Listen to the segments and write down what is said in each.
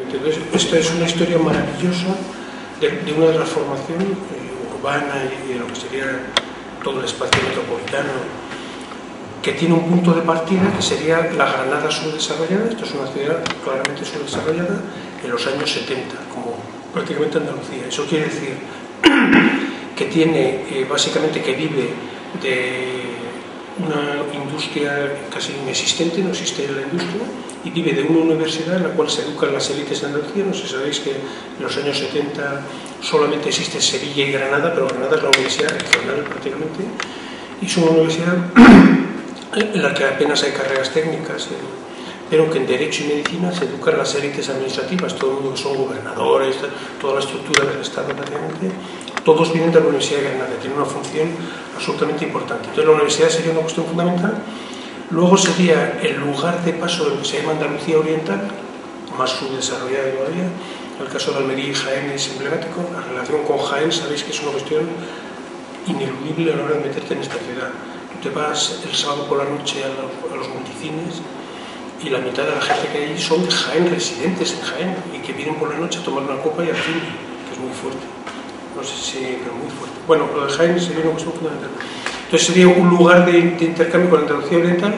Entonces, esta es una historia maravillosa de una transformación urbana y de lo que sería todo el espacio metropolitano, que tiene un punto de partida que sería la Granada subdesarrollada. Esto es una ciudad claramente subdesarrollada en los años 70, como prácticamente Andalucía. Eso quiere decir que tiene, básicamente, que vive de una industria casi inexistente, no existe la industria, y vive de una universidad en la cual se educan las élites de Andalucía. No sé si sabéis que en los años 70 solamente existe Sevilla y Granada, pero Granada es la universidad regional prácticamente, y es una universidad en la que apenas hay carreras técnicas, pero que en Derecho y Medicina se educan las élites administrativas, todo el mundo que son gobernadores, toda la estructura del Estado prácticamente, todos vienen de la Universidad de Granada, tiene una función absolutamente importante. Entonces la universidad sería una cuestión fundamental. Luego sería el lugar de paso de lo que se llama Andalucía Oriental, más subdesarrollada todavía. El caso de Almería y Jaén es emblemático. La relación con Jaén, sabéis que es una cuestión ineludible a la hora de meterte en esta ciudad. Tú te vas el sábado por la noche a los multicines y la mitad de la gente que hay son de Jaén, residentes en Jaén, y que vienen por la noche a tomar una copa y al cine, que es muy fuerte. No sé si, pero muy fuerte. Bueno, lo de Jaén sería una cuestión fundamental. Entonces sería un lugar de intercambio con Andalucía Oriental.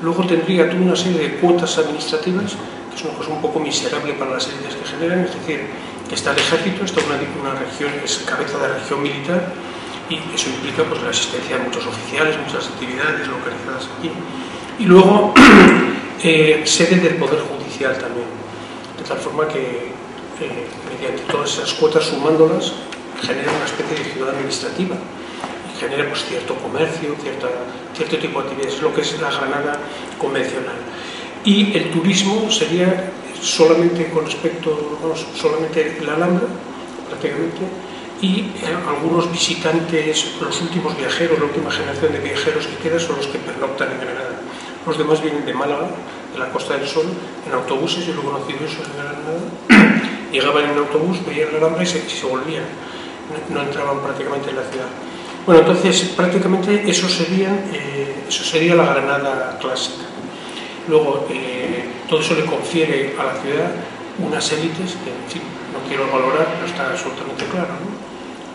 Luego tendría toda una serie de cuotas administrativas, que es una cosa un poco miserable para las élites que generan, es decir, que está el ejército, está una región, es cabeza de región militar, y eso implica pues la existencia de muchos oficiales, muchas actividades localizadas aquí. Y luego sede del Poder Judicial también, de tal forma que mediante todas esas cuotas, sumándolas, genera una especie de ciudad administrativa y genera pues cierto comercio, cierto tipo de actividades, lo que es la Granada convencional. Y el turismo sería solamente con respecto, vamos, solamente la Alhambra, prácticamente, y algunos visitantes, los últimos viajeros, la última generación de viajeros que queda son los que pernoctan en Granada. Los demás vienen de Málaga, de la Costa del Sol, en autobuses. Yo lo he conocido eso en Granada. Llegaban en autobús, veían la Alhambra y se volvían. No entraban prácticamente en la ciudad. Bueno, entonces prácticamente eso sería la Granada clásica. Luego, todo eso le confiere a la ciudad unas élites que, en fin, no quiero valorar, pero está absolutamente claro, ¿no?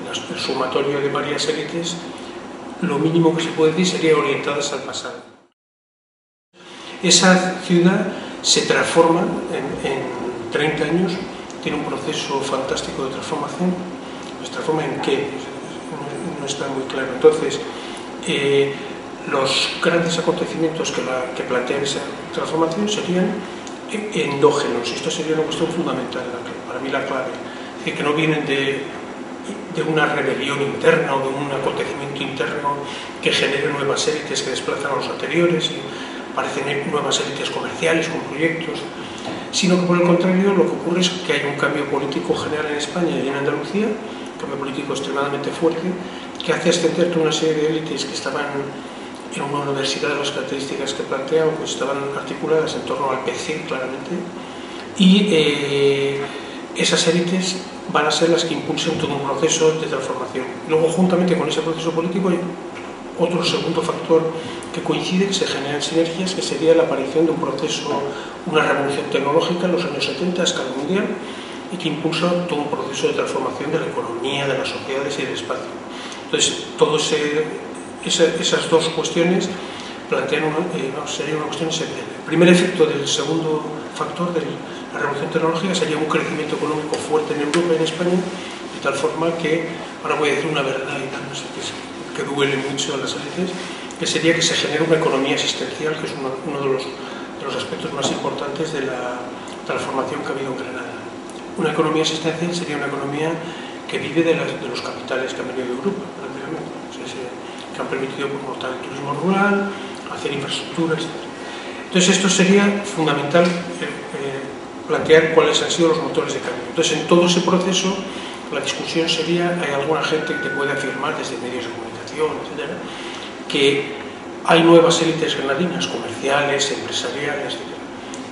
El sumatorio de varias élites, lo mínimo que se puede decir sería orientadas al pasado. Esa ciudad se transforma en 30 años, tiene un proceso fantástico de transformación. ¿Se transforma en qué? No está muy claro. Entonces, los grandes acontecimientos que plantean esa transformación serían endógenos. Esto sería una cuestión fundamental, para mí la clave. Es decir, que no vienen de una rebelión interna o de un acontecimiento interno que genere nuevas élites que desplazan a los anteriores y aparecen nuevas élites comerciales con proyectos, sino que por el contrario lo que ocurre es que hay un cambio político general en España y en Andalucía, un cambio político extremadamente fuerte, que hace ascender toda una serie de élites que estaban en una universidad de las características que plantean, pues estaban articuladas en torno al PC, claramente, y esas élites van a ser las que impulsen todo un proceso de transformación. Luego, juntamente con ese proceso político, hay otro segundo factor que coincide, que se generan sinergias, que sería la aparición de un proceso, una revolución tecnológica en los años 70 a escala mundial, y que impulsa todo un proceso de transformación de la economía, de las sociedades y del espacio. Entonces, esas dos cuestiones plantean sería una cuestión esencial. El primer efecto del segundo factor de la revolución tecnológica sería un crecimiento económico fuerte en Europa y en España, de tal forma que, ahora voy a decir una verdad y tal, no sé qué es, que duele mucho a las élites, que sería que se genere una economía asistencial, que es uno de los aspectos más importantes de la transformación que ha habido en Granada. Una economía asistencial sería una economía que vive de los capitales que han venido de Europa, prácticamente, que han permitido montar el turismo rural, hacer infraestructuras, etc. Entonces esto sería fundamental, plantear cuáles han sido los motores de cambio. Entonces en todo ese proceso la discusión sería, hay alguna gente que te puede afirmar desde medios de comunicación, etc., que hay nuevas élites granadinas, comerciales, empresariales, etc.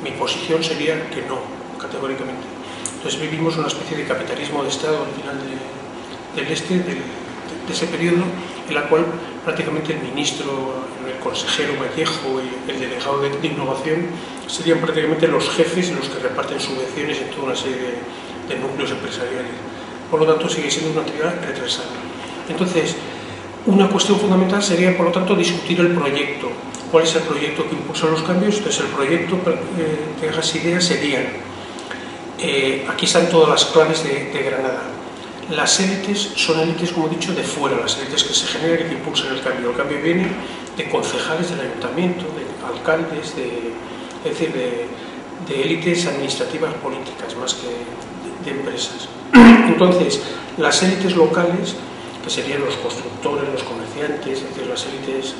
Mi posición sería que no, categóricamente. Entonces vivimos una especie de capitalismo de Estado al final de ese periodo, en la cual prácticamente el ministro, el el consejero Vallejo y el delegado de innovación, serían prácticamente los jefes los que reparten subvenciones en toda una serie de núcleos empresariales. Por lo tanto, sigue siendo una actividad retrasada. Entonces, una cuestión fundamental sería, por lo tanto, discutir el proyecto. ¿Cuál es el proyecto que impulsa los cambios? Entonces, el proyecto, para que hagas ideas, serían, aquí están todas las claves de Granada. Las élites son élites, como he dicho, de fuera, las élites que se generan y que impulsan el cambio. El cambio viene de concejales del ayuntamiento, de alcaldes, es decir, de élites administrativas políticas, más que de empresas. Entonces, las élites locales, que serían los constructores, los comerciantes, es decir, las élites,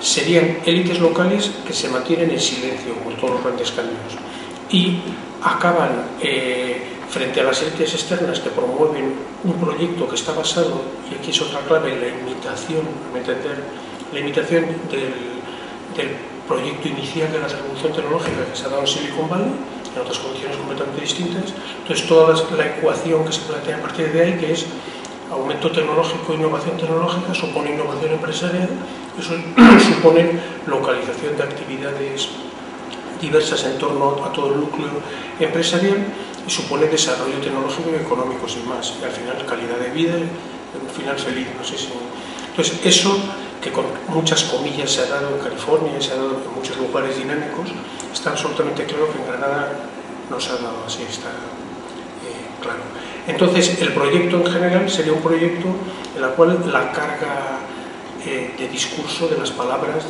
serían élites locales que se mantienen en silencio, como todos los grandes cambios, y acaban frente a las élites externas que promueven un proyecto que está basado, y aquí es otra clave, en la imitación, a mi entender, la imitación del proyecto inicial de la revolución tecnológica que se ha dado en Silicon Valley, en otras condiciones completamente distintas. Entonces, toda la ecuación que se plantea a partir de ahí, que es aumento tecnológico, innovación tecnológica, supone innovación empresarial, eso supone localización de actividades diversas en torno a todo el núcleo empresarial y supone desarrollo tecnológico y económico, sin más, y al final calidad de vida, un final feliz, no sé si... Entonces, eso que con muchas comillas se ha dado en California y se ha dado en muchos lugares dinámicos, está absolutamente claro que en Granada no se ha dado así, está claro. Entonces, el proyecto en general sería un proyecto en el cual la carga de discurso de las palabras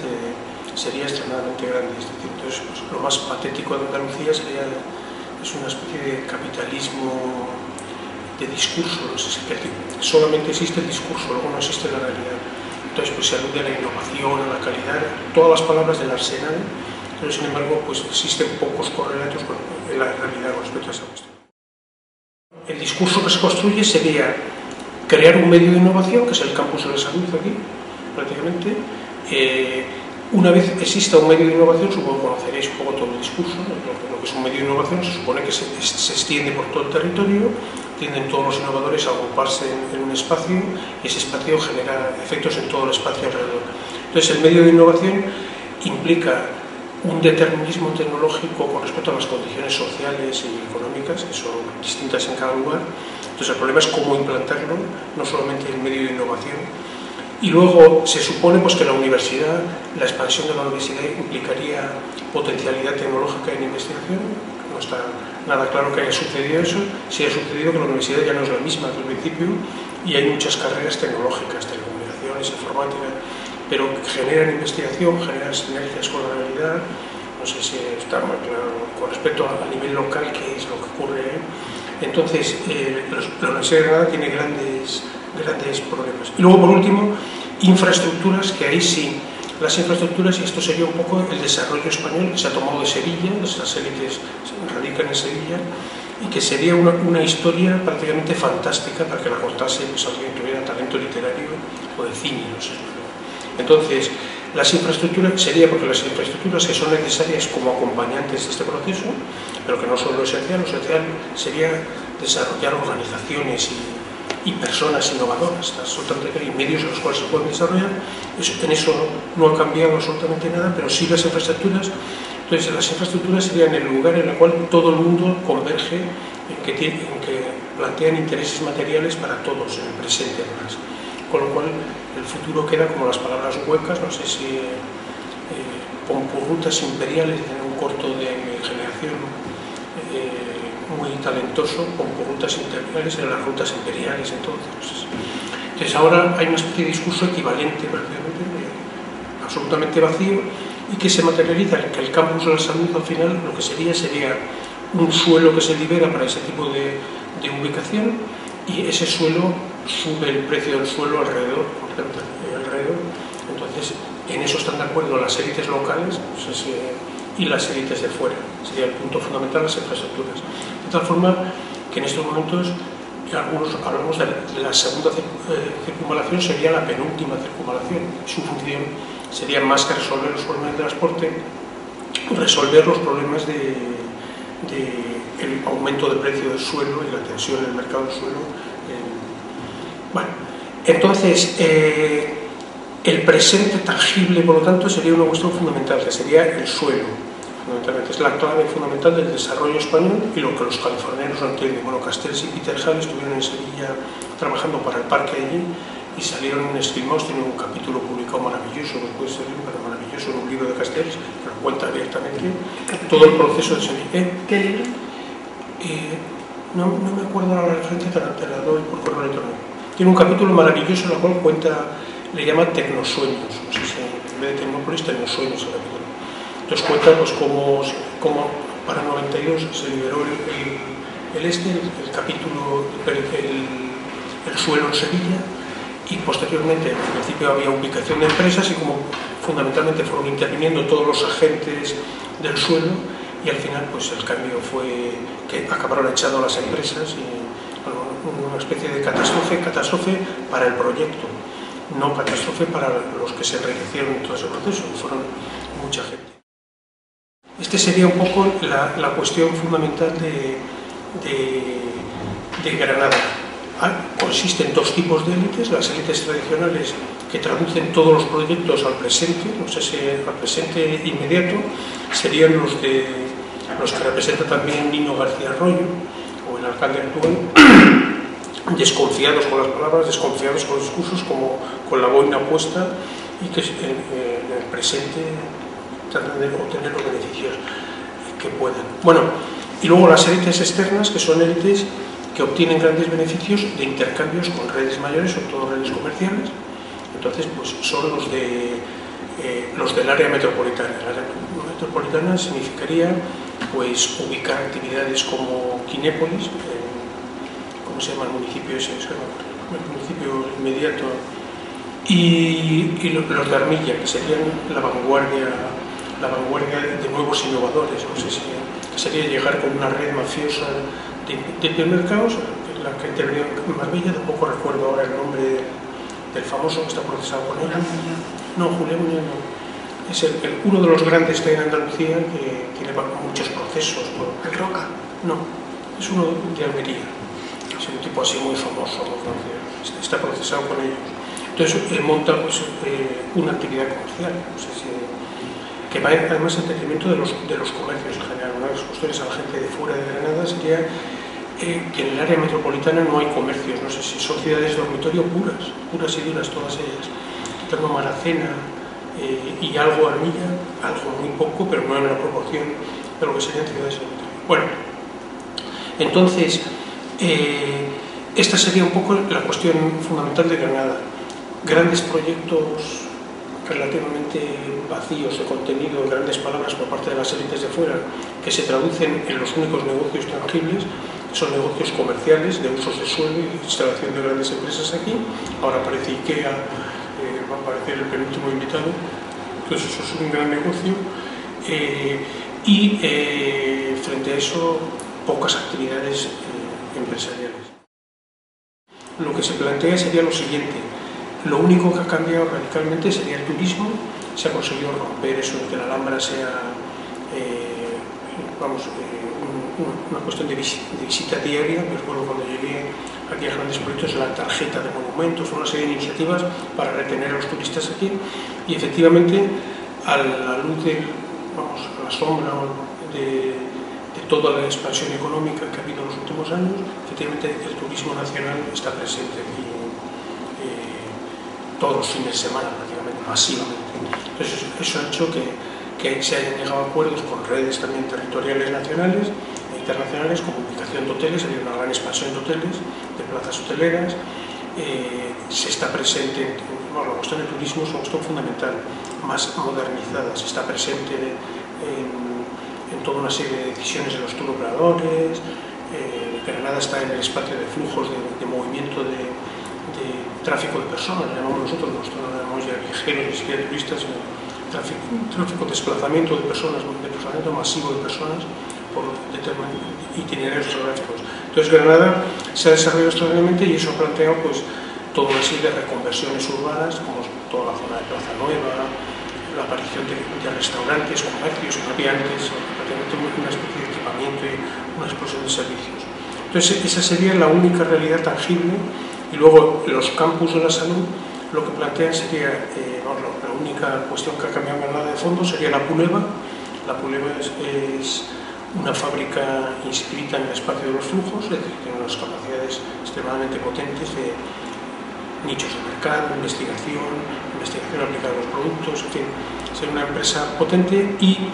sería extremadamente grande. Es decir, entonces, pues, lo más patético de Andalucía es una especie de capitalismo de discurso, no sé si solamente existe el discurso, luego no existe la realidad. Entonces, pues se alude a la innovación, a la calidad, todas las palabras del arsenal, pero sin embargo, pues existen pocos correlatos en la realidad con respecto a esa cuestión. El discurso que se construye sería crear un medio de innovación, que es el campus de la salud aquí, prácticamente. Una vez exista un medio de innovación, supongo que conoceréis un poco todo el discurso, ¿no? Lo que es un medio de innovación se supone que se extiende por todo el territorio, tienden todos los innovadores a agruparse en un espacio y ese espacio genera efectos en todo el espacio alrededor. Entonces, el medio de innovación implica un determinismo tecnológico con respecto a las condiciones sociales y económicas, que son distintas en cada lugar. Entonces, el problema es cómo implantarlo, no solamente el medio de innovación. Y luego se supone pues, que la universidad, la expansión de la universidad implicaría potencialidad tecnológica en investigación. No está nada claro que haya sucedido eso. Si ha sucedido, que la universidad ya no es la misma que al principio y hay muchas carreras tecnológicas, telecomunicaciones, informática, pero generan investigación, generan sinergias con la realidad. No sé si está muy claro con respecto a nivel local qué es lo que ocurre. Entonces, la Universidad de Granada tiene grandes problemas. Y luego, por último, infraestructuras, que ahí sí, las infraestructuras, y esto sería un poco el desarrollo español que se ha tomado de Sevilla, las élites radican en Sevilla, y que sería una historia prácticamente fantástica para que la contase pues, alguien que tuviera talento literario o de cine, no sé. Entonces, las infraestructuras sería porque las infraestructuras que son necesarias como acompañantes de este proceso, pero que no son lo esencial sería desarrollar organizaciones y personas innovadoras, y medios en los cuales se pueden desarrollar. En eso no ha cambiado absolutamente nada, pero sí las infraestructuras. Entonces, las infraestructuras serían el lugar en el cual todo el mundo converge, en que plantean intereses materiales para todos, en el presente además. Con lo cual, el futuro queda como las palabras huecas, no sé si pompurrutas imperiales, en un corto de mi generación, muy talentoso, pompurrutas imperiales en las rutas imperiales, entonces ahora hay una especie de discurso equivalente, prácticamente, absolutamente vacío, y que se materializa en que el campus de la salud, al final, lo que sería un suelo que se libera para ese tipo de ubicación, y ese suelo sube el precio del suelo alrededor. Entonces, en eso están de acuerdo las élites locales y las élites de fuera. Sería el punto fundamental, las infraestructuras. De tal forma que en estos momentos, algunos hablamos de la segunda circunvalación, sería la penúltima circunvalación. Su función sería más que resolver los problemas de transporte, resolver los problemas del aumento de precio del suelo y la tensión en el mercado del suelo. Bueno, entonces, El presente tangible, por lo tanto, sería una cuestión fundamental, que sería el suelo. Fundamentalmente es la clave fundamental del desarrollo español y lo que los californianos no entienden. Bueno, Castells y Peter Hall estuvieron en Sevilla trabajando para el parque allí y salieron en Streamhouse, tienen un capítulo publicado maravilloso, no puede ser maravilloso, en un libro de Castells, que lo cuenta abiertamente todo el proceso de Sevilla. ¿Qué libro? No me acuerdo ahora la referencia, te la doy por correo electrónico. Tiene un capítulo maravilloso en el cual cuenta, le llama Tecnosueños, no sé si en vez de Tecnópolis, Tecnosueños el capítulo. Entonces cuenta pues cómo para 92 se liberó el capítulo, el suelo en Sevilla, y posteriormente al principio había ubicación de empresas y como fundamentalmente fueron interviniendo todos los agentes del suelo, y al final pues el cambio fue que acabaron echando las empresas y bueno, una especie de catástrofe para el proyecto, no catástrofe para los que se enriquecieron en todo ese proceso, que fueron mucha gente. Este sería un poco la cuestión fundamental de Granada. Consiste en dos tipos de élites: las élites tradicionales que traducen todos los proyectos al presente, no sé si al presente inmediato, serían los que representa también Nino García Arroyo o el alcalde actual, desconfiados con las palabras, desconfiados con los discursos, como con la boina puesta, y que en el presente tratan de obtener los beneficios que puedan. Bueno, y luego las élites externas, que son élites que obtienen grandes beneficios de intercambios con redes mayores, sobre todo redes comerciales. Entonces, pues son los del área metropolitana. El área metropolitana significaría pues ubicar actividades como Kinépolis, ¿cómo se llama el municipio ese? El municipio inmediato, y los de Armilla, que serían la vanguardia de nuevos innovadores, no sé si que sería llegar con una red mafiosa de mercados, la que intervino en Marbella, tampoco recuerdo ahora el nombre del famoso que está procesado con ella. No, Julián Muñoz no. Es uno de los grandes que hay en Andalucía, que tiene muchos procesos. ¿El Roca? No, es uno de Almería. Es un tipo así muy famoso, muy conocido. Está procesado con ellos. Entonces él monta pues, una actividad comercial, no sé si, que va además en detrimento de los comercios en general. Una de las cuestiones a la gente de fuera de Granada sería que en el área metropolitana no hay comercios, no sé si son ciudades dormitorio puras y duras todas ellas, quitando Maracena y algo Armilla, algo muy poco, pero no en la proporción de lo que serían ciudades dormitorio. Bueno, entonces esta sería un poco la cuestión fundamental de Granada. Grandes proyectos relativamente vacíos de contenido, en grandes palabras por parte de las élites de fuera, que se traducen en los únicos negocios tangibles, que son negocios comerciales de usos de suelo y instalación de grandes empresas aquí. Ahora aparece IKEA, va a aparecer el penúltimo invitado, entonces eso es un gran negocio, y frente a eso pocas actividades empresariales. Lo que se plantea sería lo siguiente: lo único que ha cambiado radicalmente sería el turismo. Se ha conseguido romper eso de que la Alhambra sea una cuestión de visita diaria. Me recuerdo cuando llegué aquí a grandes proyectos, la tarjeta de monumentos, una serie de iniciativas para retener a los turistas aquí, y efectivamente a la luz de, a la sombra de toda la expansión económica que ha habido en los últimos años, efectivamente el turismo nacional está presente aquí todos los fines de semana, prácticamente, masivamente. Entonces, eso ha hecho que se hayan llegado a acuerdos con redes también territoriales nacionales e internacionales, como ubicación de hoteles. Hay una gran expansión de hoteles, de plazas hoteleras. Se está presente, la cuestión del turismo es una cuestión fundamental, más modernizada. Se está presente en toda una serie de decisiones de los tour operadores. Granada está en el espacio de flujos de movimiento de tráfico de personas, llamamos nosotros no llamamos ya viajeros, ni siquiera turistas, sino tráfico, desplazamiento de personas, desplazamiento masivo de personas por determinados itinerarios geográficos. Entonces Granada se ha desarrollado extraordinariamente y eso ha planteado pues toda una serie de reconversiones urbanas, como toda la zona de Plaza Nueva, la aparición de restaurantes, comercios que no había antes, prácticamente una especie de equipamiento y una explosión de servicios. Entonces esa sería la única realidad tangible. Y luego los campus de la salud, lo que plantean sería, la única cuestión que ha cambiado en Granada de fondo sería la Puleva. La Puleva es una fábrica inscrita en el espacio de los flujos, es decir, tiene unas capacidades extremadamente potentes de nichos de mercado, investigación aplicada a los productos, en fin, ser una empresa potente, y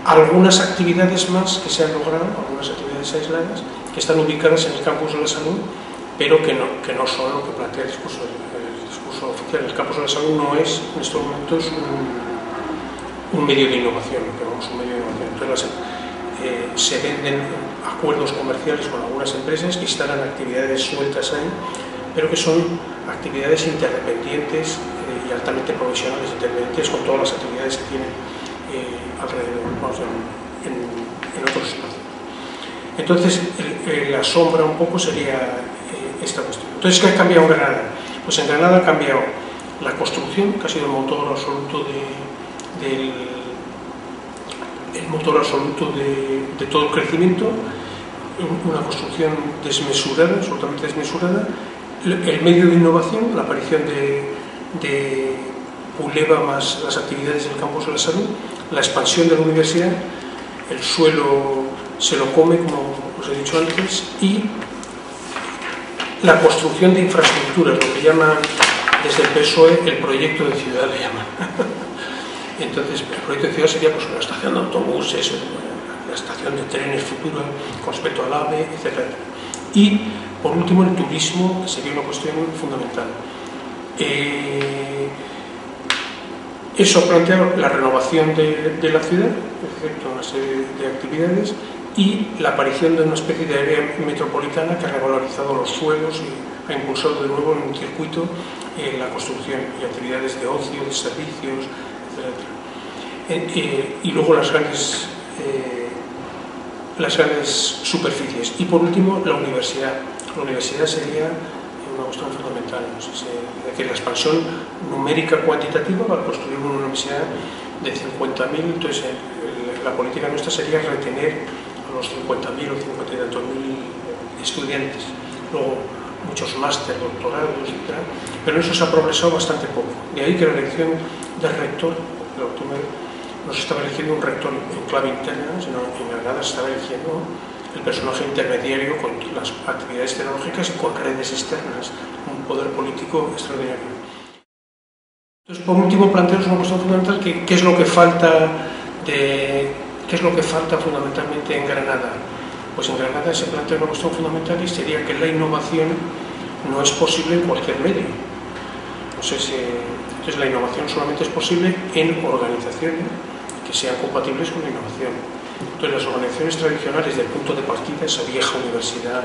algunas actividades más que se han logrado, algunas actividades aisladas, que están ubicadas en el campus de la salud, pero que no son lo que plantea el discurso oficial. El campus de la salud no es, en estos momentos, un medio de innovación, un medio de innovación. Entonces, se venden acuerdos comerciales con algunas empresas que instalan actividades sueltas ahí, pero que son actividades interdependientes y altamente provisionales, interdependientes con todas las actividades que tienen alrededor, en otros espacios. Entonces, la sombra un poco sería esta cuestión. Entonces, ¿qué ha cambiado en Granada? Pues en Granada ha cambiado la construcción, que ha sido el motor absoluto de todo el crecimiento, una construcción desmesurada, absolutamente desmesurada, el medio de innovación, la aparición de Puleva más las actividades del campus de la salud, la expansión de la universidad, el suelo se lo come, como os he dicho antes, y la construcción de infraestructuras, lo que llaman desde el PSOE el proyecto de ciudad, le llaman. Entonces, el proyecto de ciudad sería pues una estación de autobuses, la estación de trenes futura con respecto al AVE, etc. Y, por último, el turismo, que sería una cuestión fundamental. Eso plantea la renovación de la ciudad, efecto una serie de actividades, y la aparición de una especie de área metropolitana que ha revalorizado los suelos y ha impulsado de nuevo en un circuito la construcción y actividades de ocio, de servicios, etc. Y luego las grandes superficies. Y por último, la universidad. La universidad sería una cuestión fundamental, es decir, la expansión numérica cuantitativa para construir una universidad de 50.000, entonces la política nuestra sería retener a los 50.000 o 50 y tantos mil estudiantes, luego muchos máster, doctorados, etc. Pero eso se ha progresado bastante poco. De ahí que la elección del rector, el autor no se estaba eligiendo un rector en clave interna, sino en Granada se estaba eligiendo el personaje intermediario con las actividades tecnológicas y con redes externas, un poder político extraordinario. Entonces, por último, plantearos una cuestión fundamental, ¿qué es lo que falta fundamentalmente en Granada? Pues en Granada se plantea una cuestión fundamental, y sería que la innovación no es posible en cualquier medio. No sé si... Entonces, la innovación solamente es posible en organizaciones que sean compatibles con la innovación. Entonces, las organizaciones tradicionales del punto de partida, esa vieja universidad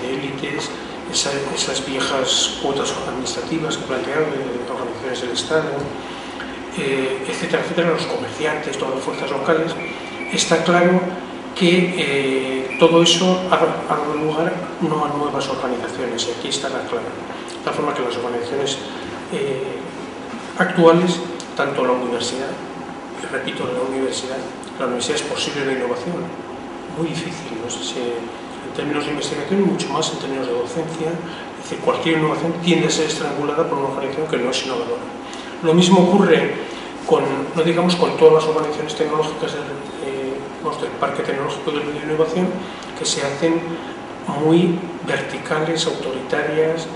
de élites, esas viejas cuotas administrativas que planteaban organizaciones del Estado, etcétera, etcétera, los comerciantes, todas las fuerzas locales, está claro que todo eso ha dado lugar no a nuevas organizaciones, y aquí está la clave. De tal forma que las organizaciones actuales, tanto la universidad, repito, la universidad es posible la innovación, muy difícil, no sé si en términos de investigación y mucho más en términos de docencia, es decir, cualquier innovación tiende a ser estrangulada por una organización que no es innovadora. Lo mismo ocurre no digamos con todas las organizaciones tecnológicas del parque tecnológico de la innovación, que se hacen muy verticales, autoritarias,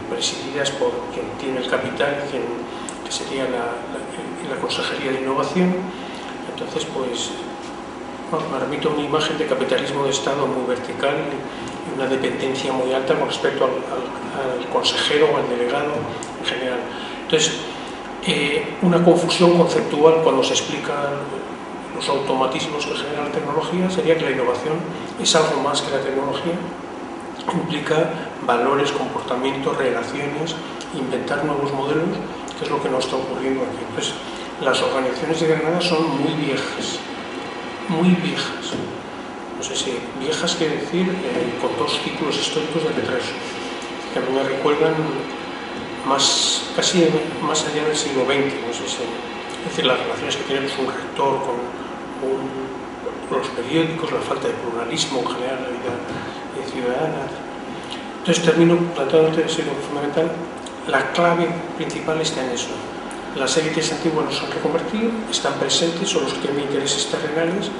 presididas por quien tiene el capital, que sería la Consejería de Innovación. Entonces, pues, me remito a una imagen de capitalismo de Estado muy vertical y una dependencia muy alta con respecto al consejero o al delegado en general. Entonces, una confusión conceptual cuando se explican los automatismos que genera la tecnología sería que la innovación es algo más que la tecnología, implica valores, comportamientos, relaciones, inventar nuevos modelos, que es lo que no está ocurriendo aquí. Entonces, las organizaciones de Granada son muy viejas, no sé si viejas quiere decir con dos ciclos históricos de retraso, que a mí me recuerdan casi más allá del siglo XX, no sé si, es decir, las relaciones que tenemos un rector con los periódicos, la falta de pluralismo en general en la vida ciudadana. Entonces termino planteándote, es lo fundamental, la clave principal está en eso. Las élites antiguas los han reconvertido, están presentes, son los que tienen intereses terrenales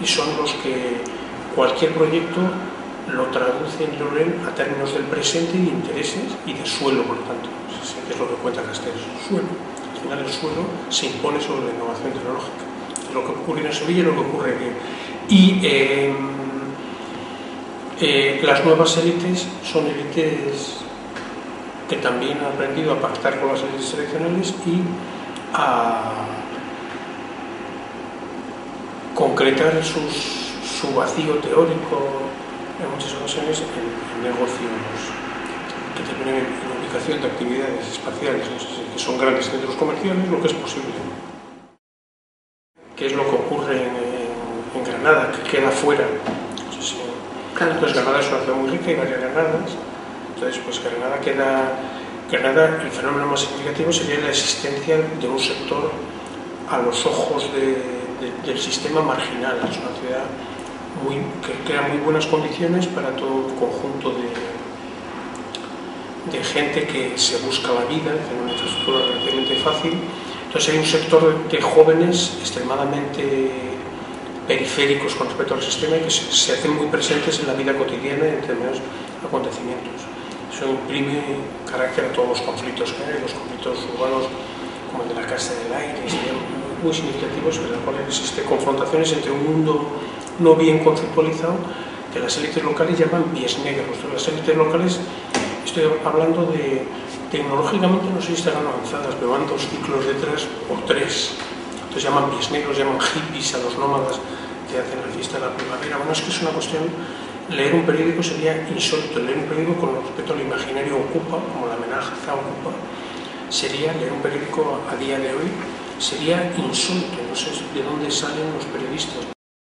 y son los que cualquier proyecto lo traducen y lo leen a términos del presente y de intereses y de suelo, por lo tanto. Que es lo que cuenta Castells, suelo. Al final el suelo se impone sobre la innovación tecnológica. Es lo que ocurre en Sevilla y lo que ocurre bien. Y las nuevas élites son élites que también han aprendido a pactar con las élites tradicionales y a concretar su vacío teórico en muchas ocasiones en negocios que terminan en ubicación de actividades espaciales, que son grandes centros comerciales, lo que es posible. ¿Qué es lo que ocurre en Granada, que queda fuera? No sé si... Entonces Granada es una ciudad muy rica, hay varias Granadas. Entonces, pues Granada, el fenómeno más significativo sería la existencia de un sector a los ojos del sistema marginal. Es una ciudad que crea muy buenas condiciones para todo un conjunto de gente que se busca la vida, tiene una infraestructura relativamente fácil. Entonces hay un sector de jóvenes extremadamente periféricos con respecto al sistema y que se hacen muy presentes en la vida cotidiana y en determinados acontecimientos. Eso imprime carácter a todos los conflictos que hay, los conflictos urbanos como el de la Casa del Aire, serían muy significativos, en los cuales existen confrontaciones entre un mundo no bien conceptualizado que las élites locales llaman pies negros. Las élites locales, estoy hablando de tecnológicamente no sé si estarán avanzadas, pero van 2 ciclos detrás o 3. Entonces llaman pies negros, llaman hippies a los nómadas que hacen la fiesta de la primavera. Bueno, es que es una cuestión. Leer un periódico sería insólito. Leer un periódico con respecto al imaginario Ocupa, como la amenaza Ocupa, sería leer un periódico a día de hoy, sería insólito. No sé de dónde salen los periodistas.